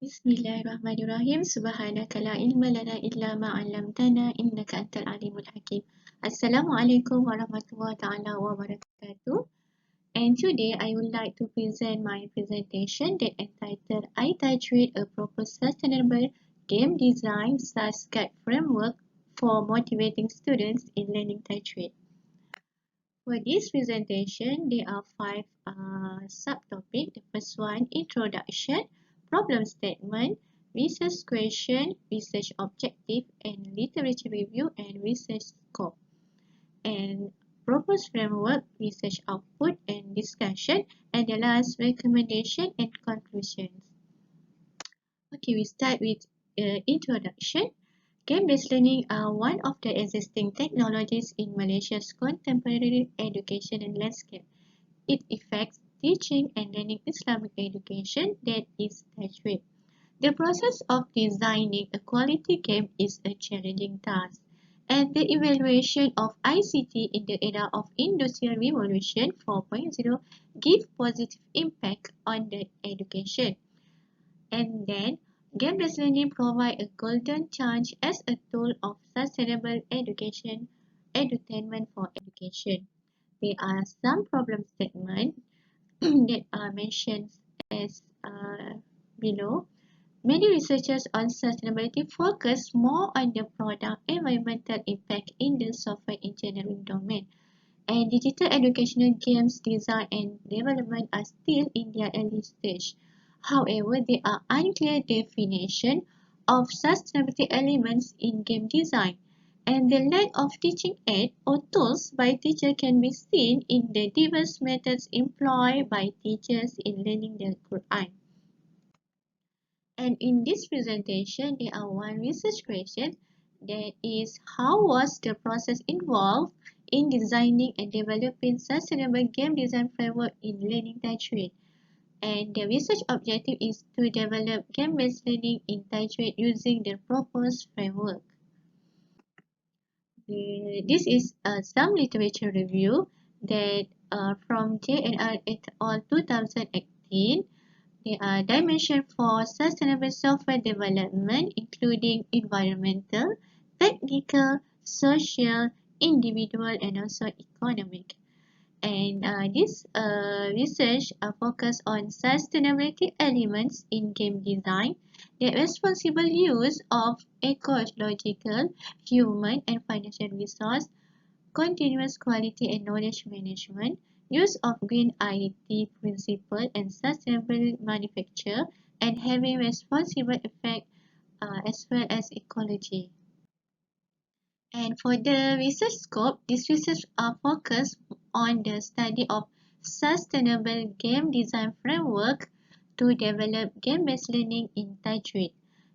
Bismillahirrahmanirrahim. Subhanaka la ilma lana illa ma 'allamtana innaka antal alimul hakim. Assalamualaikum warahmatullahi taala wabarakatuh. And today I would like to present my presentation that entitled i-Tajweed, a proper sustainable game design SUSGAD framework for motivating students in learning Tajweed. For this presentation, there are five subtopics. The first one, introduction, problem statement, research question, research objective, and literature review and research scope. And proposed framework, research output and discussion, and the last, recommendation and conclusions. Okay, we start with introduction. Game-based learning are one of the existing technologies in Malaysia's contemporary education landscape. It affects teaching and learning Islamic education, that is Tajweed. The process of designing a quality game is a challenging task, and the evaluation of ICT in the era of Industrial Revolution 4.0 gives positive impact on the education. And then, game-based learning provides a golden chance as a tool of sustainable education, edutainment for education. There are some problem statements that are mentioned as below. Many researchers on sustainability focus more on the product environmental impact in the software engineering domain, and digital educational games design and development are still in their early stage. However, there are unclear definition of sustainability elements in game design, and the lack of teaching aid or tools by teachers can be seen in the diverse methods employed by teachers in learning the Quran. And in this presentation, there are one research question, that is, how was the process involved in designing and developing sustainable game design framework in learning Tajweed? And the research objective is to develop game-based learning in Tajweed using the proposed framework. This is some literature review that from J&R et al. 2018. There are dimensions for sustainable software development, including environmental, technical, social, individual, and also economic. And this research focus on sustainability elements in game design, the responsible use of ecological, human, and financial resource, continuous quality and knowledge management, use of green IT principle and sustainable manufacture, and having responsible effect as well as ecology. And for the research scope, this research focused on the study of sustainable game design framework to develop game-based learning in Tajweed.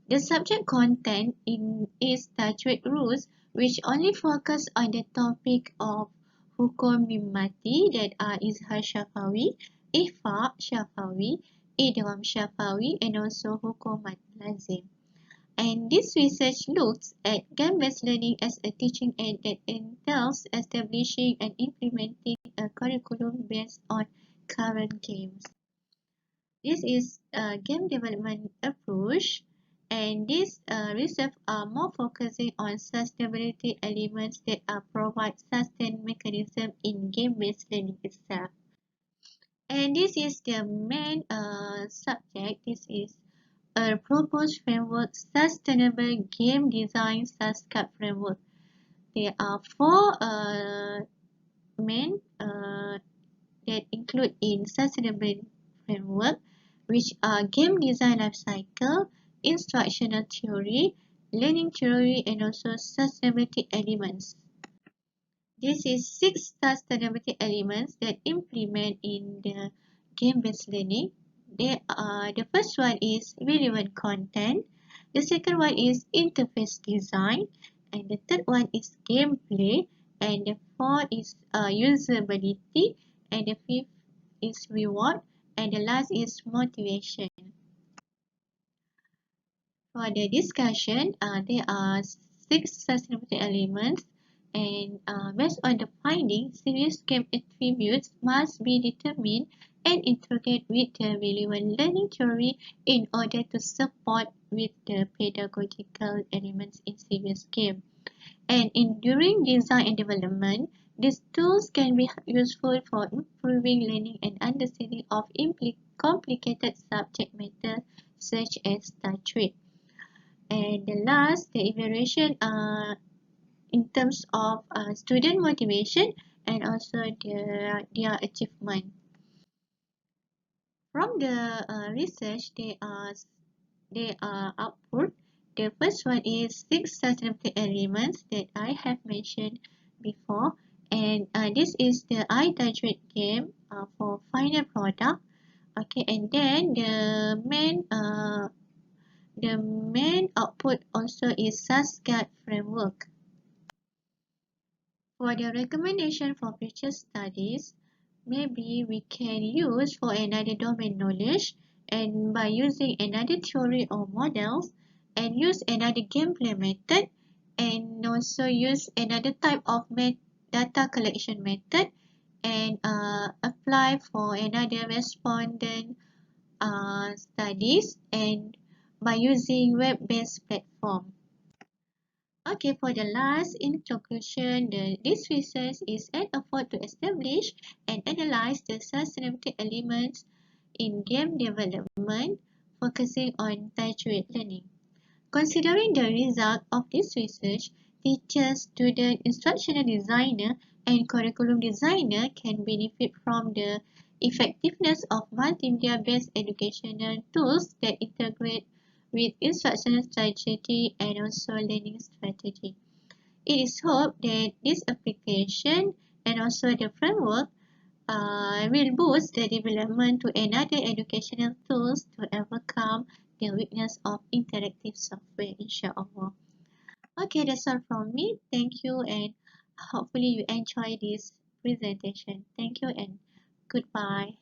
The subject content is Tajweed rules, which only focus on the topic of Hukum Mimmati, that are Izhar Syafawi, Ifa Syafawi, Idgham Syafawi, and also Hukum Lazim. And this research looks at game-based learning as a teaching aid that entails establishing and implementing a curriculum based on current games. This is a game development approach, and this research are more focusing on sustainability elements that provide sustained mechanism in game-based learning itself. And this is the main subject. This is a proposed framework, sustainable game design SUSGAD framework. There are four main that include in sustainable framework, which are game design life cycle, instructional theory, learning theory, and also sustainability elements. This is 6 sustainability elements that implement in the game-based learning. The first one is relevant content, the second one is interface design, and the third one is gameplay, and the fourth is usability, and the fifth is reward, and the last is motivation. For the discussion, there are 6 sustainability elements, and based on the findings, serious game attributes must be determined and integrate with the relevant learning theory in order to support with the pedagogical elements in serious game. And in during design and development, these tools can be useful for improving learning and understanding of complicated subject matter such as Tajweed. And the last, the evaluation in terms of student motivation and also their achievement. From the research, they are output. The first one is 6 sustainability elements that I have mentioned before, and this is the i-Tajweed game for final product. Okay, and then the main output also is SUSGAD framework. For the recommendation for future studies, maybe we can use for another domain knowledge and by using another theory or models and use another gameplay method and also use another type of data collection method and apply for another respondent studies and by using web-based platform. Okay, for the last, in conclusion, this research is an effort to establish and analyze the sustainability elements in game development, focusing on Tajweed learning. Considering the result of this research, teachers, student, instructional designer, and curriculum designer can benefit from the effectiveness of multimedia-based educational tools that integrate with instructional strategy and also learning strategy. It is hoped that this application and also the framework will boost the development to another educational tools to overcome the weakness of interactive software, inshallah. Okay, that's all from me. Thank you, and hopefully you enjoy this presentation. Thank you and goodbye.